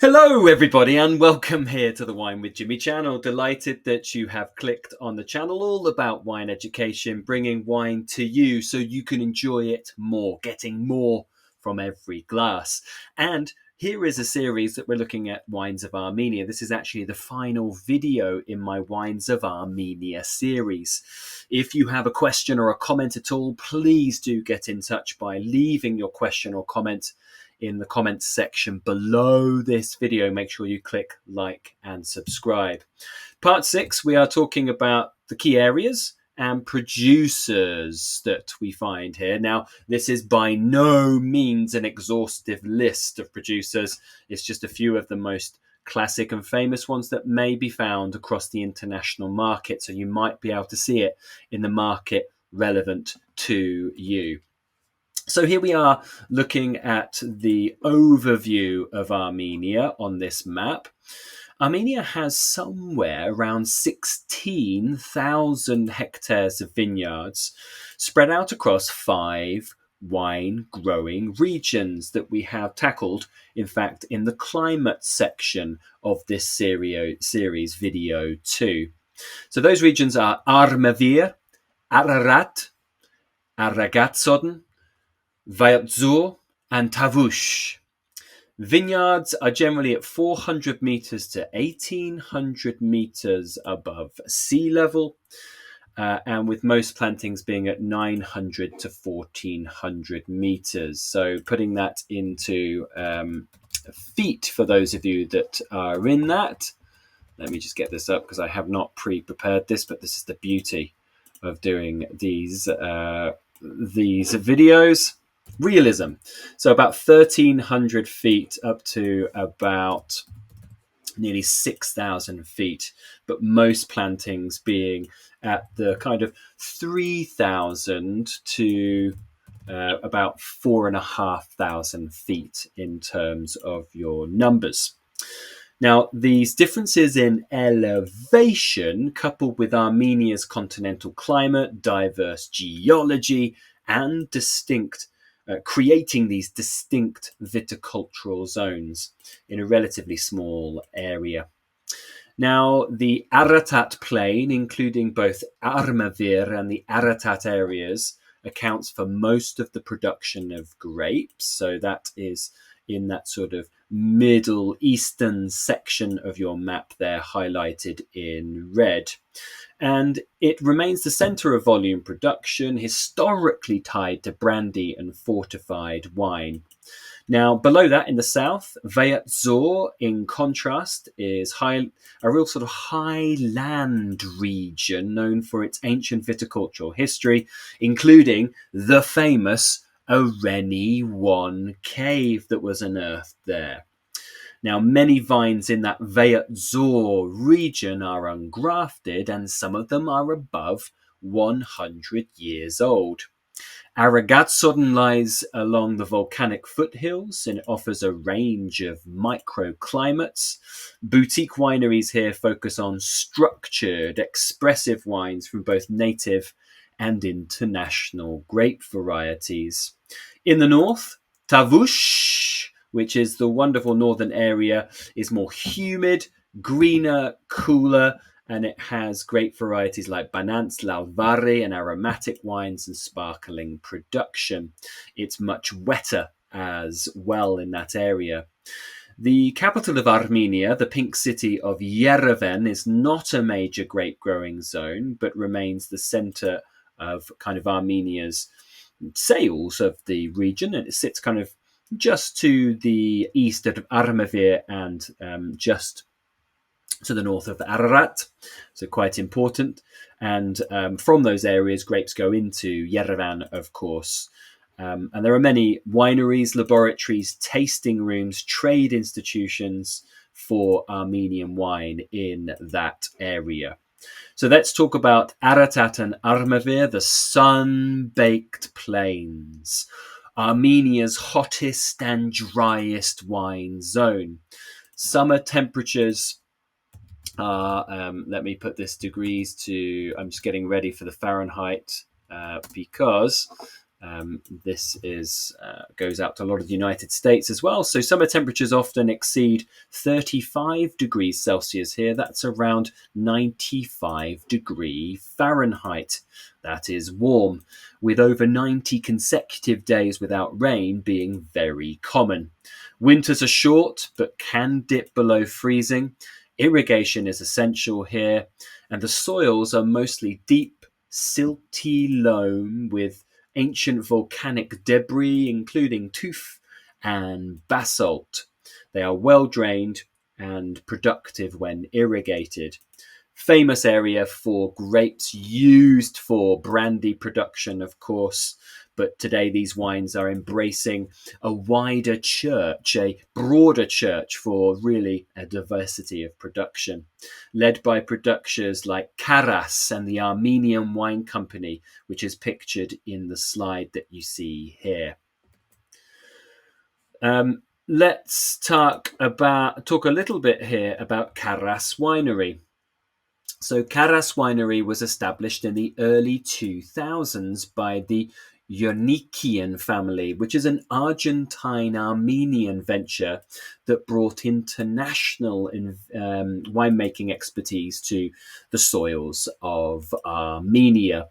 Hello everybody and welcome here to the Wine with Jimmy channel. Delighted that you have clicked on the channel all about wine education, bringing wine to you so you can enjoy it more, getting more from every glass. And here is a series that we're looking at Wines of Armenia. This is actually the final video in my Wines of Armenia series. If you have a question or a comment at all, please do get in touch by leaving your question or comment in the comments section below this video. Make sure you click like and subscribe. Part 6, we are talking about the key areas and producers that we find here. Now, this is by no means an exhaustive list of producers. It's just a few of the most classic and famous ones that may be found across the international market. So you might be able to see it in the market relevant to you. So here we are looking at the overview of Armenia on this map. Armenia has somewhere around 16,000 hectares of vineyards spread out across 5 wine growing regions that we have tackled, in fact, in the climate section of this series video 2. So those regions are Armavir, Ararat, Aragatsotn, Vayots Dzor and Tavush. Vineyards are generally at 400 meters to 1800 meters above sea level, and with most plantings being at 900 to 1400 meters. So putting that into feet for those of you that are in that. Let me just get this up because I have not pre-prepared this, but this is the beauty of doing these videos. Realism. So about 1,300 feet up to about nearly 6,000 feet, but most plantings being at the kind of 3,000 to about 4,500 feet in terms of your numbers. Now, these differences in elevation, coupled with Armenia's continental climate, diverse geology, and creating these distinct viticultural zones in a relatively small area. Now, the Ararat plain, including both Armavir and the Ararat areas, accounts for most of the production of grapes. So that is in that sort of Middle Eastern section of your map there, highlighted in red. And it remains the center of volume production, historically tied to brandy and fortified wine. Now, below that in the south, Vayots Dzor, in contrast, is a real sort of highland region known for its ancient viticultural history, including the famous Areni 1 cave that was unearthed there. Now, many vines in that Vayots Dzor region are ungrafted, and some of them are above 100 years old. Aragatsotn lies along the volcanic foothills, and it offers a range of microclimates. Boutique wineries here focus on structured, expressive wines from both native and international grape varieties. In the north, Tavush, which is the wonderful northern area, is more humid, greener, cooler, and it has grape varieties like Banants, Lalvari, and aromatic wines and sparkling production. It's much wetter as well in that area. The capital of Armenia, the pink city of Yerevan, is not a major grape growing zone, but remains the center of kind of Armenia's sales of the region, and it sits kind of just to the east of Armavir and just to the north of Ararat, so quite important. And from those areas, grapes go into Yerevan, of course. And there are many wineries, laboratories, tasting rooms, trade institutions for Armenian wine in that area. So let's talk about Ararat and Armavir, the sun-baked plains, Armenia's hottest and driest wine zone. Summer temperatures are, let me put this degrees to, I'm just getting ready for the Fahrenheit because This goes out to a lot of the United States as well. So summer temperatures often exceed 35 degrees Celsius here. That's around 95 degree Fahrenheit. That is warm, with over 90 consecutive days without rain being very common. Winters are short, but can dip below freezing. Irrigation is essential here, and the soils are mostly deep, silty loam with ancient volcanic debris, including tuff and basalt. They are well drained and productive when irrigated. Famous area for grapes used for brandy production, of course, but today these wines are embracing a wider church, a broader church for really a diversity of production, led by producers like Karas and the Armenian Wine Company, which is pictured in the slide that you see here. Let's talk a little bit here about Karas Winery. So Karas Winery was established in the early 2000s by the Ionikian family, which is an Argentine-Armenian venture that brought international winemaking expertise to the soils of Armenia.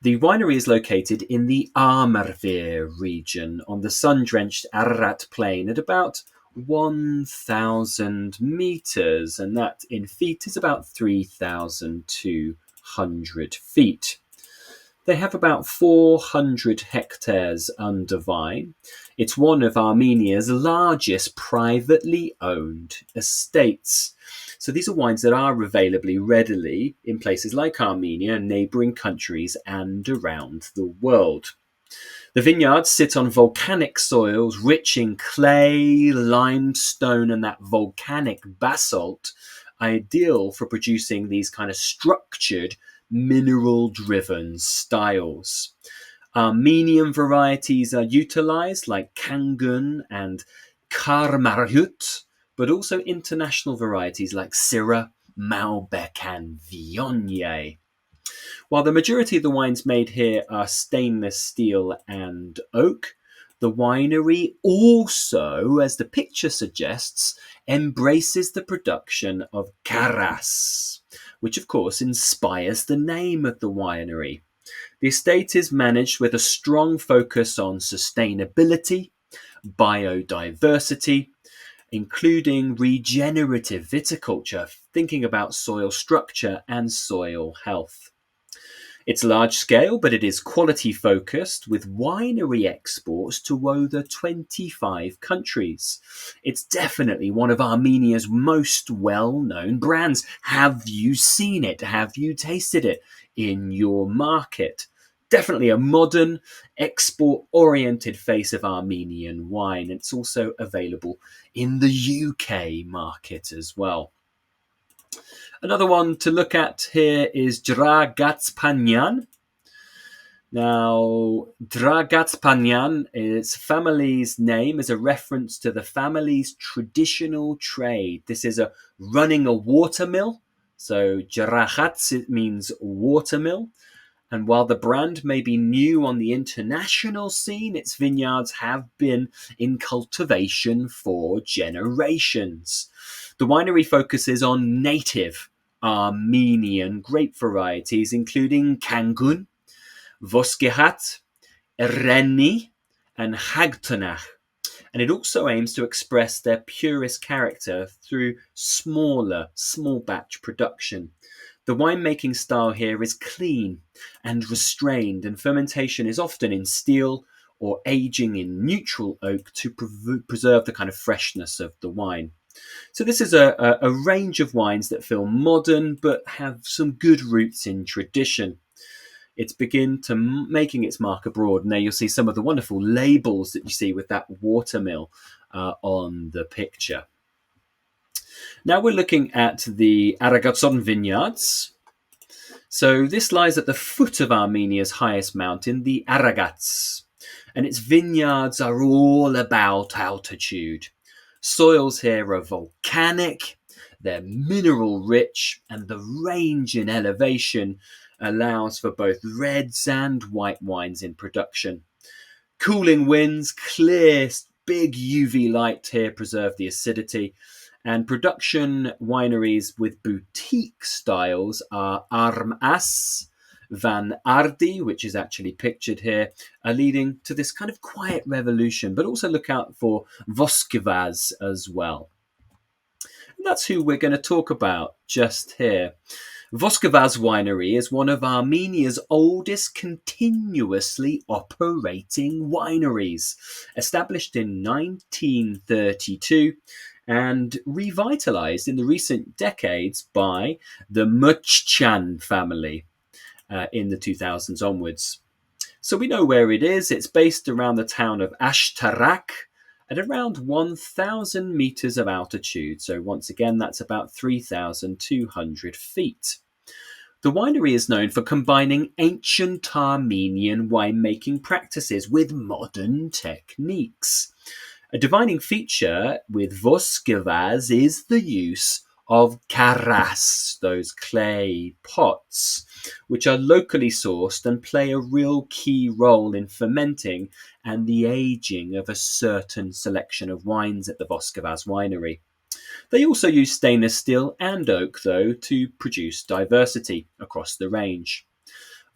The winery is located in the Armavir region on the sun-drenched Ararat plain at about 1,000 meters, and that in feet is about 3,200 feet. They have about 400 hectares under vine. It's one of Armenia's largest privately owned estates. So these are wines that are available readily in places like Armenia and neighbouring countries and around the world. The vineyards sit on volcanic soils rich in clay, limestone, and that volcanic basalt, ideal for producing these kind of structured, mineral-driven styles. Armenian varieties are utilised like Kangun and Karmrahyut, but also international varieties like Syrah, Malbec, and Viognier. While the majority of the wines made here are stainless steel and oak, the winery also, as the picture suggests, embraces the production of Karas, which of course inspires the name of the winery. The estate is managed with a strong focus on sustainability, biodiversity, including regenerative viticulture, thinking about soil structure and soil health. It's large scale, but it is quality focused, with winery exports to over 25 countries. It's definitely one of Armenia's most well-known brands. Have you seen it? Have you tasted it in your market? Definitely a modern, export-oriented face of Armenian wine. It's also available in the UK market as well. Another one to look at here is Aragatsotn. Now, Aragatsotn, its family's name is a reference to the family's traditional trade. This is running a watermill. So Aragats, it means watermill. And while the brand may be new on the international scene, its vineyards have been in cultivation for generations. The winery focuses on native Armenian grape varieties, including Kangun, Voskehat, Areni, and Hagtonach. And it also aims to express their purest character through small batch production. The winemaking style here is clean and restrained, and fermentation is often in steel or aging in neutral oak to preserve the kind of freshness of the wine. So this is a range of wines that feel modern but have some good roots in tradition. It's making its mark abroad, and there you'll see some of the wonderful labels that you see with that watermill on the picture. Now we're looking at the Aragatsotn vineyards. So this lies at the foot of Armenia's highest mountain, the Aragats, and its vineyards are all about altitude. Soils here are volcanic, they're mineral rich, and the range in elevation allows for both reds and white wines in production. Cooling winds, clear, big UV light here preserve the acidity. And production wineries with boutique styles are Armas, Van Ardi, which is actually pictured here, are leading to this kind of quiet revolution, but also look out for Voskavaz as well. And that's who we're going to talk about just here. Voskavaz Winery is one of Armenia's oldest continuously operating wineries, established in 1932 and revitalized in the recent decades by the Muchchan family in the 2000s onwards. So we know where it is. It's based around the town of Ashtarak at around 1,000 meters of altitude. So once again, that's about 3,200 feet. The winery is known for combining ancient Armenian winemaking practices with modern techniques. A defining feature with Voskavaz is the use of karas, those clay pots, which are locally sourced and play a real key role in fermenting and the aging of a certain selection of wines at the Voskavaz winery. They also use stainless steel and oak, though, to produce diversity across the range.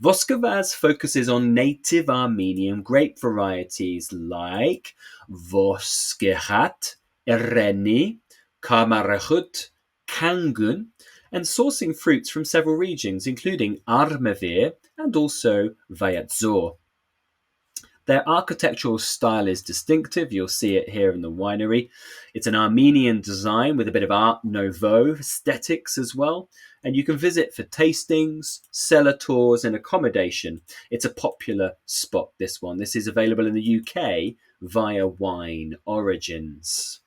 Voskavaz focuses on native Armenian grape varieties like Voskehat, Areni, Karmrahyut, Kangun, and sourcing fruits from several regions, including Armavir and also Vayots Dzor. Their architectural style is distinctive. You'll see it here in the winery. It's an Armenian design with a bit of Art Nouveau aesthetics as well. And you can visit for tastings, cellar tours, and accommodation. It's a popular spot, this one. This is available in the UK via Wine Origins.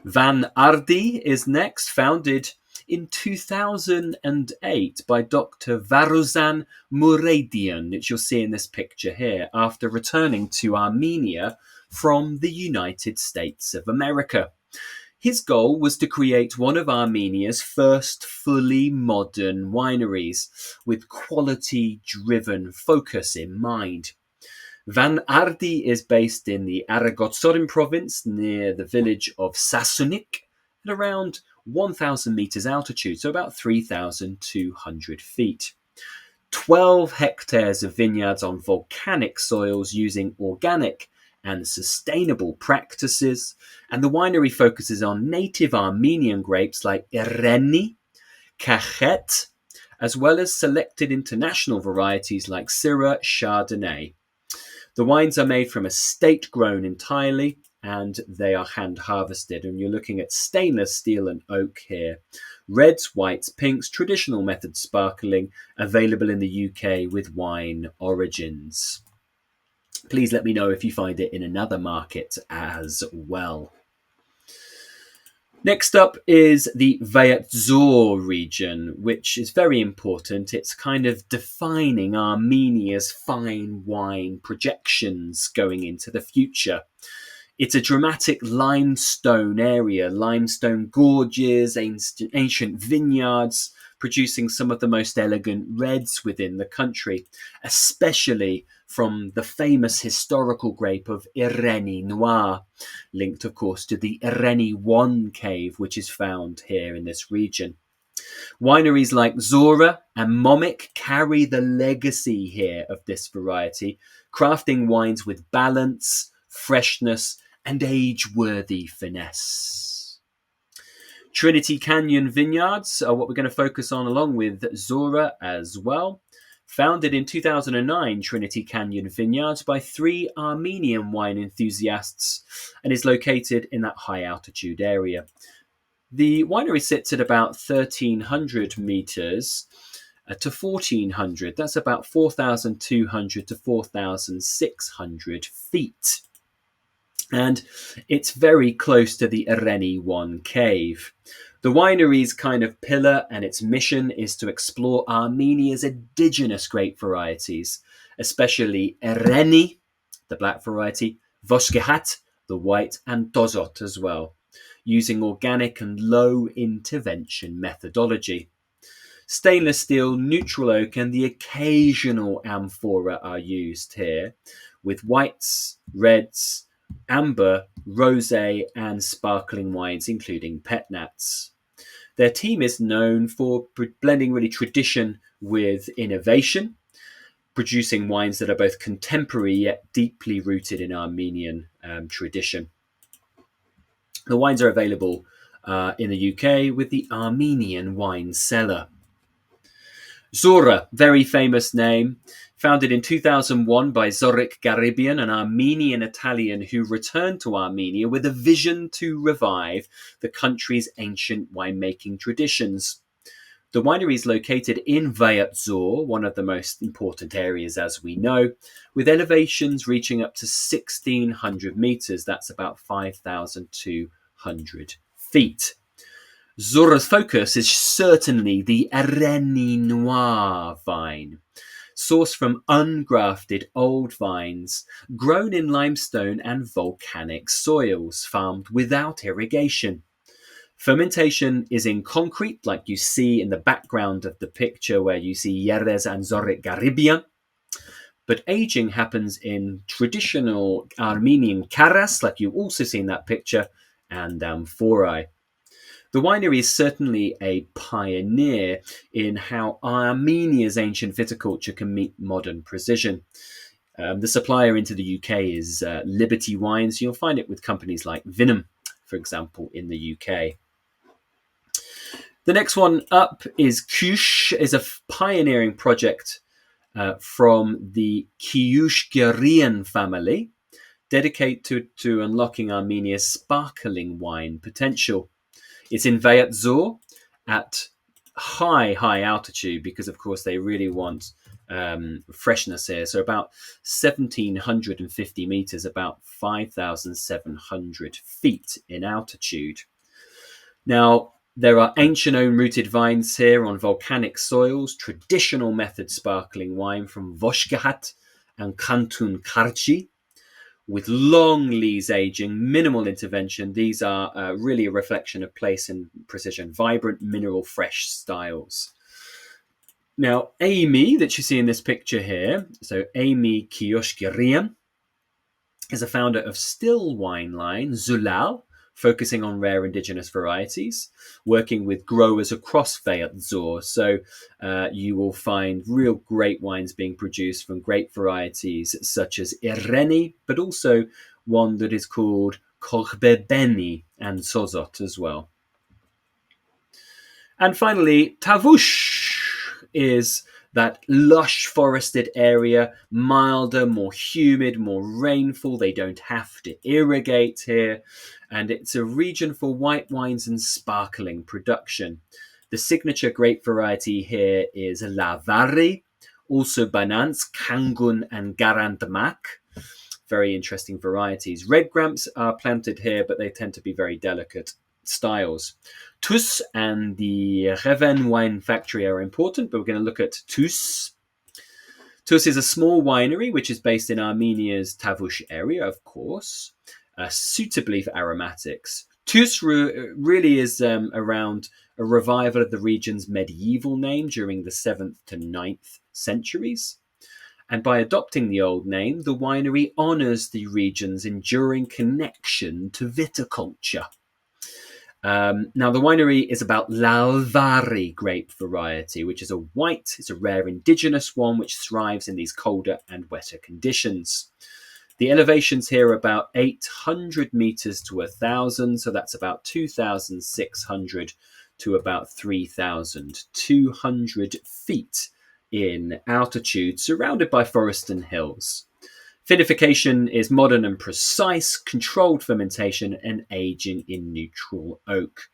Van Ardi is next, founded in 2008 by Dr. Varuzan Muradian, which you'll see in this picture here, after returning to Armenia from the United States of America. His goal was to create one of Armenia's first fully modern wineries with quality-driven focus in mind. Van Ardi is based in the Aragatotn province near the village of Sasunik at around 1,000 meters altitude, so about 3,200 feet. 12 hectares of vineyards on volcanic soils using organic and sustainable practices, and the winery focuses on native Armenian grapes like Areni, Kachet, as well as selected international varieties like Syrah Chardonnay. The wines are made from estate grown entirely, and they are hand harvested. And you're looking at stainless steel and oak here. Reds, whites, pinks, traditional method sparkling, available in the UK with Wine Origins. Please let me know if you find it in another market as well. Next up is the Vayots Dzor region, which is very important. It's kind of defining Armenia's fine wine projections going into the future. It's a dramatic limestone area, limestone gorges, ancient vineyards, producing some of the most elegant reds within the country, especially from the famous historical grape of Areni Noir, linked, of course, to the Areni 1 cave, which is found here in this region. Wineries like Zora and Momik carry the legacy here of this variety, crafting wines with balance, freshness, and age-worthy finesse. Trinity Canyon Vineyards are what we're going to focus on along with Zora as well. Founded in 2009, Trinity Canyon Vineyards by 3 Armenian wine enthusiasts and is located in that high altitude area. The winery sits at about 1,300 meters to 1,400. That's about 4,200 to 4,600 feet. And it's very close to the Areni 1 cave. The winery's kind of pillar and its mission is to explore Armenia's indigenous grape varieties, especially Areni, the black variety, Voskehat, the white, and Tozot as well, using organic and low intervention methodology. Stainless steel, neutral oak, and the occasional amphora are used here, with whites, reds, amber, rosé, and sparkling wines, including petnats. Their team is known for blending really tradition with innovation, producing wines that are both contemporary yet deeply rooted in Armenian tradition. The wines are available in the UK with the Armenian Wine Cellar. Zora, very famous name, founded in 2001 by Zorik Garibian, an Armenian Italian who returned to Armenia with a vision to revive the country's ancient winemaking traditions. The winery is located in Vayots Dzor, one of the most important areas as we know, with elevations reaching up to 1,600 metres, that's about 5,200 feet. Zora's focus is certainly the Areni Noir vine, sourced from ungrafted old vines, grown in limestone and volcanic soils, farmed without irrigation. Fermentation is in concrete, like you see in the background of the picture where you see Yerez and Zorik Garibian. But aging happens in traditional Armenian karas, like you also see in that picture, and amphorae. The winery is certainly a pioneer in how Armenia's ancient viticulture can meet modern precision. The supplier into the UK is Liberty Wines. You'll find it with companies like Vinum, for example, in the UK. The next one up is Kush, is a pioneering project from the Kiyushgerian family, dedicated to unlocking Armenia's sparkling wine potential. It's in Vayots Dzor at high altitude because, of course, they really want freshness here. So about 1,750 meters, about 5,700 feet in altitude. Now, there are ancient own-rooted vines here on volcanic soils, traditional method sparkling wine from Voskehat and Kantun Karchi, with long lees aging, minimal intervention. These are really a reflection of place and precision, vibrant, mineral, fresh styles. Now, Amy, that you see in this picture here, so Amy Kioshgirian, is a founder of still wine line, Zulal, focusing on rare indigenous varieties, working with growers across Vayots Dzor. So you will find real great wines being produced from grape varieties such as Areni, but also one that is called Korbebeni and Sozot as well. And finally, Tavush is that lush forested area, milder, more humid, more rainful. They don't have to irrigate here. And it's a region for white wines and sparkling production. The signature grape variety here is Lavari, also Banans, Kangun, and Garandmak. Very interesting varieties. Red grapes are planted here, but they tend to be very delicate styles. Tus and the Reven wine factory are important, but we're going to look at Tus. Tus is a small winery which is based in Armenia's Tavush area, of course, suitably for aromatics. Tus really is around a revival of the region's medieval name during the 7th to 9th centuries. And by adopting the old name, the winery honours the region's enduring connection to viticulture. Now, the winery is about Lavari grape variety, which is a white, it's a rare indigenous one which thrives in these colder and wetter conditions. The elevations here are about 800 meters to 1,000, so that's about 2,600 to about 3,200 feet in altitude, surrounded by forest and hills. Vinification is modern and precise, controlled fermentation and aging in neutral oak.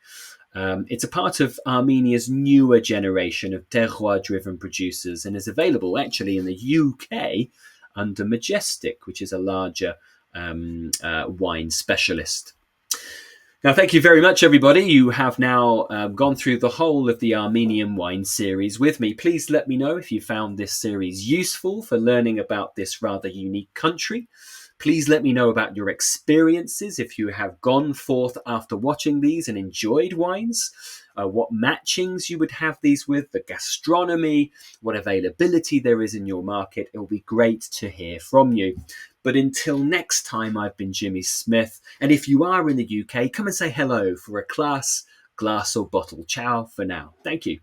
It's a part of Armenia's newer generation of terroir-driven producers and is available actually in the UK under Majestic, which is a larger wine specialist. Now, thank you very much, everybody. You have now gone through the whole of the Armenian wine series with me. Please let me know if you found this series useful for learning about this rather unique country. Please let me know about your experiences if you have gone forth after watching these and enjoyed wines. what matchings you would have these with, the gastronomy, what availability there is in your market. It will be great to hear from you. But until next time, I've been Jimmy Smith. And if you are in the UK, come and say hello for a glass or bottle. Ciao for now. Thank you.